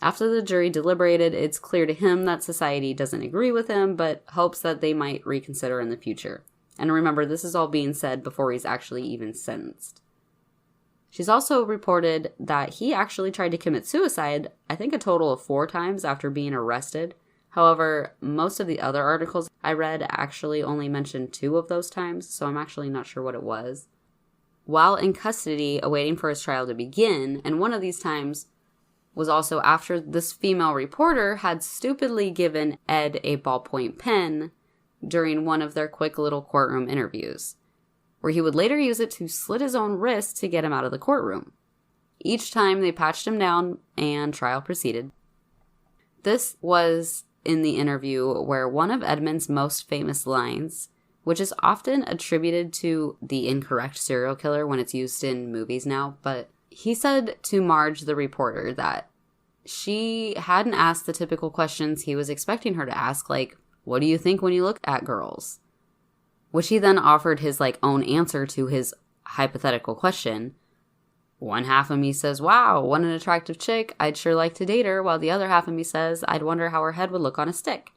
After the jury deliberated, it's clear to him that society doesn't agree with him, but hopes that they might reconsider in the future. And remember, this is all being said before he's actually even sentenced. She's also reported that he actually tried to commit suicide, I think a total of 4 times after being arrested. However, most of the other articles I read actually only mentioned 2 of those times, so I'm actually not sure what it was. While in custody, awaiting for his trial to begin, and one of these times was also after this female reporter had stupidly given Ed a ballpoint pen during one of their quick little courtroom interviews, where he would later use it to slit his own wrist to get him out of the courtroom. Each time they patched him down and trial proceeded. This was in the interview where one of Edmund's most famous lines, which is often attributed to the incorrect serial killer when it's used in movies now, but he said to Marge, the reporter, that she hadn't asked the typical questions he was expecting her to ask, like, what do you think when you look at girls? Which he then offered his own answer to his hypothetical question. One half of me says, wow, what an attractive chick, I'd sure like to date her, while the other half of me says, I'd wonder how her head would look on a stick.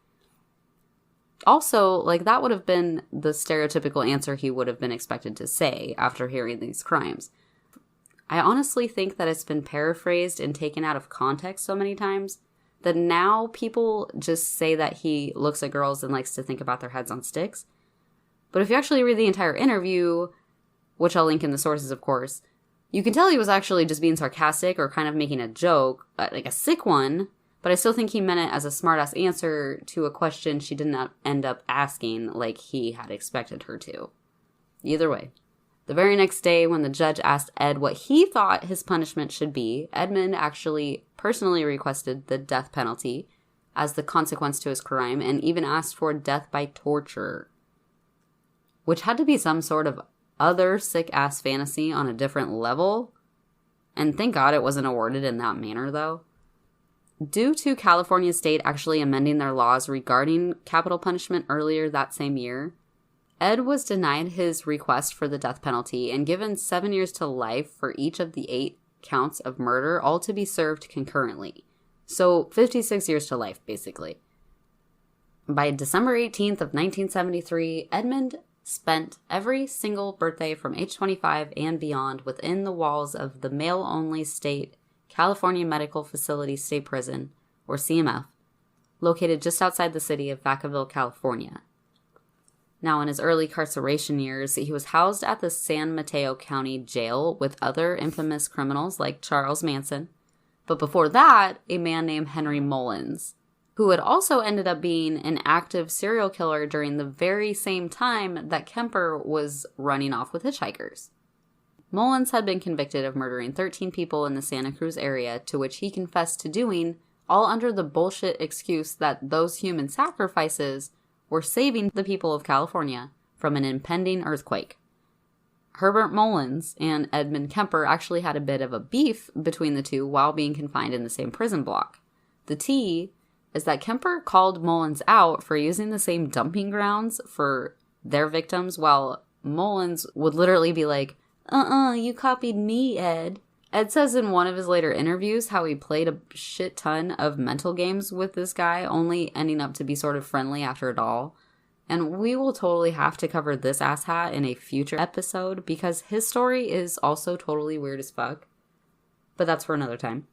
Also, that would have been the stereotypical answer he would have been expected to say after hearing these crimes. I honestly think that it's been paraphrased and taken out of context so many times that now people just say that he looks at girls and likes to think about their heads on sticks. But if you actually read the entire interview, which I'll link in the sources, of course, you can tell he was actually just being sarcastic or kind of making a joke, like a sick one, but I still think he meant it as a smartass answer to a question she did not end up asking like he had expected her to. Either way, the very next day when the judge asked Ed what he thought his punishment should be, Edmund actually personally requested the death penalty as the consequence to his crime and even asked for death by torture, which had to be some sort of other sick-ass fantasy on a different level. And thank God it wasn't awarded in that manner, though. Due to California state actually amending their laws regarding capital punishment earlier that same year, Ed was denied his request for the death penalty and given 7 years to life for each of the 8 counts of murder, all to be served concurrently. So 56 years to life, basically. By December 18th of 1973, Edmund spent every single birthday from age 25 and beyond within the walls of the male-only state California Medical Facility State Prison, or CMF, located just outside the city of Vacaville, California. Now, in his early carceration years, he was housed at the San Mateo County Jail with other infamous criminals like Charles Manson, but before that, a man named Henry Mullins. who had also ended up being an active serial killer during the very same time that Kemper was running off with hitchhikers. Mullins had been convicted of murdering 13 people in the Santa Cruz area, to which he confessed to doing, all under the bullshit excuse that those human sacrifices were saving the people of California from an impending earthquake. Herbert Mullins and Edmund Kemper actually had a bit of a beef between the two while being confined in the same prison block. The tea is that Kemper called Mullins out for using the same dumping grounds for their victims, while Mullins would literally be like, you copied me, Ed. Ed says in one of his later interviews how he played a shit ton of mental games with this guy, only ending up to be sort of friendly after it all. And we will totally have to cover this asshat in a future episode because his story is also totally weird as fuck. But that's for another time.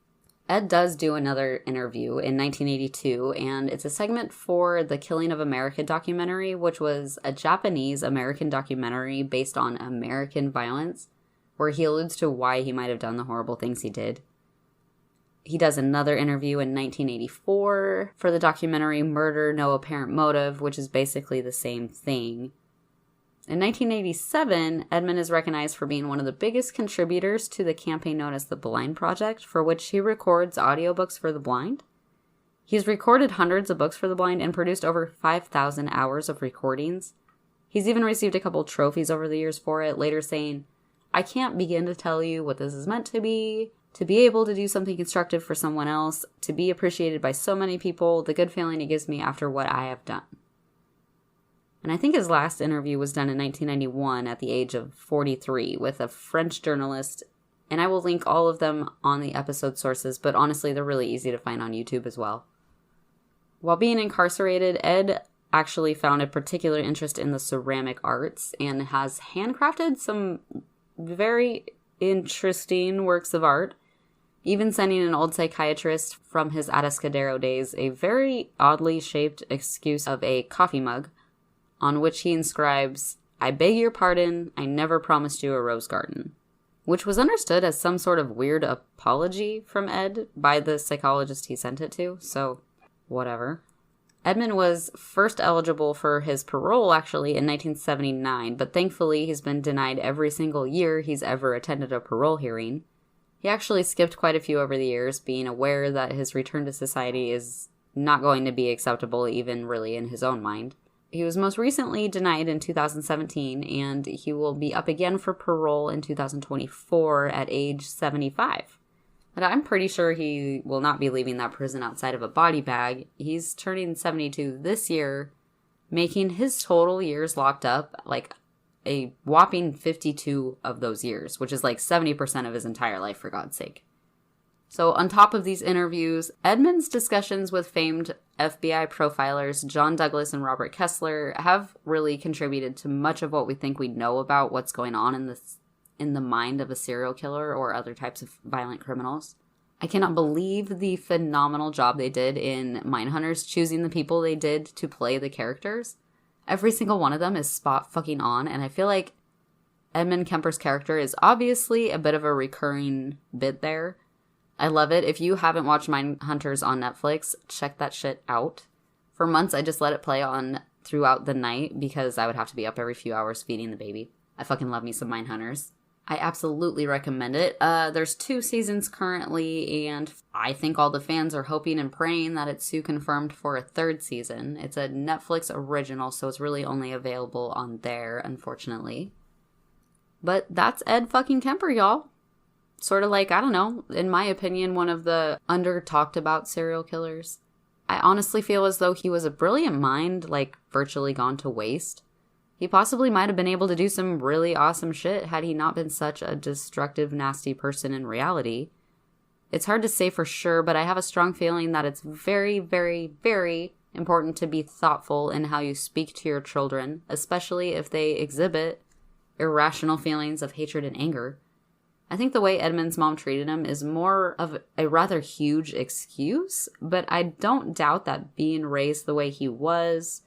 Ed does do another interview in 1982, and it's a segment for the Killing of America documentary, which was a Japanese-American documentary based on American violence, where he alludes to why he might have done the horrible things he did. He does another interview in 1984 for the documentary Murder, No Apparent Motive, which is basically the same thing. In 1987, Edmund is recognized for being one of the biggest contributors to the campaign known as the Blind Project, for which he records audiobooks for the blind. He's recorded hundreds of books for the blind and produced over 5,000 hours of recordings. He's even received a couple trophies over the years for it, later saying, "I can't begin to tell you what this is meant to be able to do something constructive for someone else, to be appreciated by so many people, the good feeling it gives me after what I have done." And I think his last interview was done in 1991 at the age of 43 with a French journalist, and I will link all of them on the episode sources, but honestly, they're really easy to find on YouTube as well. While being incarcerated, Ed actually found a particular interest in the ceramic arts and has handcrafted some very interesting works of art, even sending an old psychiatrist from his Atascadero days a very oddly shaped excuse of a coffee mug, on which he inscribes, "I beg your pardon, I never promised you a rose garden," which was understood as some sort of weird apology from Ed by the psychologist he sent it to, so whatever. Edmund was first eligible for his parole, actually, in 1979, but thankfully he's been denied every single year he's ever attended a parole hearing. He actually skipped quite a few over the years, being aware that his return to society is not going to be acceptable, even really in his own mind. He was most recently denied in 2017, and he will be up again for parole in 2024 at age 75. But I'm pretty sure he will not be leaving that prison outside of a body bag. He's turning 72 this year, making his total years locked up like a whopping 52 of those years, which is like 70% of his entire life, for God's sake. So on top of these interviews, Edmund's discussions with famed FBI profilers John Douglas and Robert Kessler have really contributed to much of what we think we know about what's going on in the mind of a serial killer or other types of violent criminals. I cannot believe the phenomenal job they did in Mindhunters, choosing the people they did to play the characters. Every single one of them is spot fucking on, and I feel like Edmund Kemper's character is obviously a bit of a recurring bit there. I love it. If you haven't watched Mindhunters on Netflix, check that shit out. For months, I just let it play on throughout the night because I would have to be up every few hours feeding the baby. I fucking love me some Mindhunters. I absolutely recommend it. There's 2 seasons currently, and I think all the fans are hoping and praying that it's soon confirmed for a 3rd season. It's a Netflix original, so it's really only available on there, unfortunately. But that's Ed fucking Kemper, y'all. Sort of like, I don't know, in my opinion, one of the under-talked about serial killers. I honestly feel as though he was a brilliant mind, like, virtually gone to waste. He possibly might have been able to do some really awesome shit had he not been such a destructive, nasty person in reality. It's hard to say for sure, but I have a strong feeling that it's very, very, very important to be thoughtful in how you speak to your children, especially if they exhibit irrational feelings of hatred and anger. I think the way Edmund's mom treated him is more of a rather huge excuse, but I don't doubt that being raised the way he was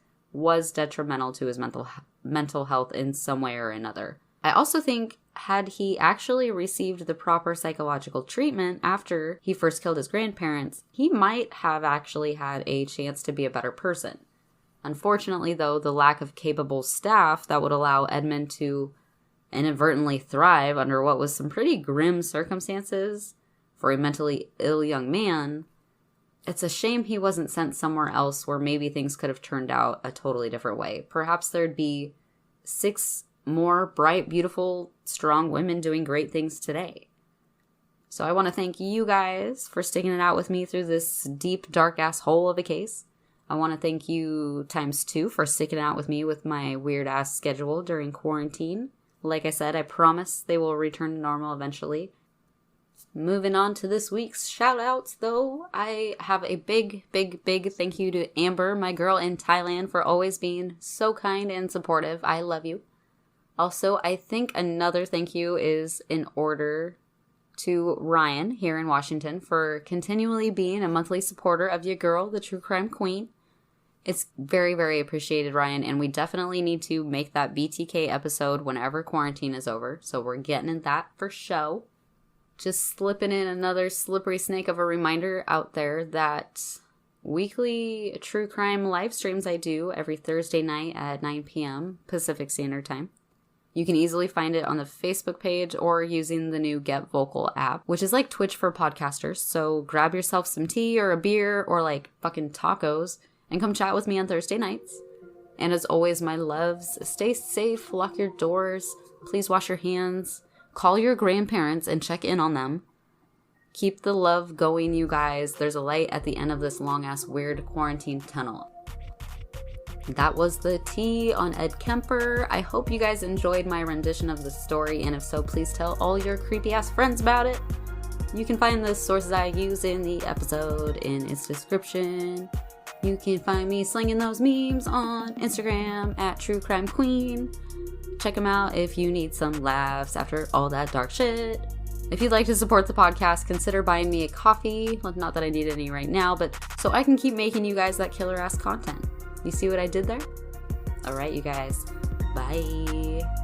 detrimental to his mental health in some way or another. I also think had he actually received the proper psychological treatment after he first killed his grandparents, he might have actually had a chance to be a better person. Unfortunately, though, the lack of capable staff that would allow Edmund to inadvertently thrive under what was some pretty grim circumstances for a mentally ill young man, it's a shame he wasn't sent somewhere else where maybe things could have turned out a totally different way. Perhaps there'd be 6 more bright, beautiful, strong women doing great things today. So I want to thank you guys for sticking it out with me through this deep, dark-ass hole of a case. I want to thank you ×2 for sticking out with me with my weird-ass schedule during quarantine. Like I said, I promise they will return to normal eventually. Moving on to this week's shout-outs, though, I have a big, big, big thank you to Amber, my girl in Thailand, for always being so kind and supportive. I love you. Also, I think another thank you is in order to Ryan here in Washington for continually being a monthly supporter of your girl, the True Crime Queen. It's very, very appreciated, Ryan, and we definitely need to make that BTK episode whenever quarantine is over, so we're getting in that for show. Just slipping in another slippery snake of a reminder out there that weekly true crime live streams I do every Thursday night at 9 p.m. Pacific Standard Time. You can easily find it on the Facebook page or using the new Get Vocal app, which is like Twitch for podcasters. So grab yourself some tea or a beer or like fucking tacos and come chat with me on Thursday nights. And as always, my loves, stay safe, lock your doors, please wash your hands, call your grandparents and check in on them. Keep the love going, you guys. There's a light at the end of this long-ass weird quarantine tunnel. That was the tea on Ed Kemper. I hope you guys enjoyed my rendition of the story, and if so, please tell all your creepy-ass friends about it. You can find the sources I use in the episode in its description. You can find me slinging those memes on Instagram at True Crime Queen. Check them out if you need some laughs after all that dark shit. If you'd like to support the podcast, consider buying me a coffee. Well, not that I need any right now, but so I can keep making you guys that killer-ass content. You see what I did there? All right, you guys. Bye.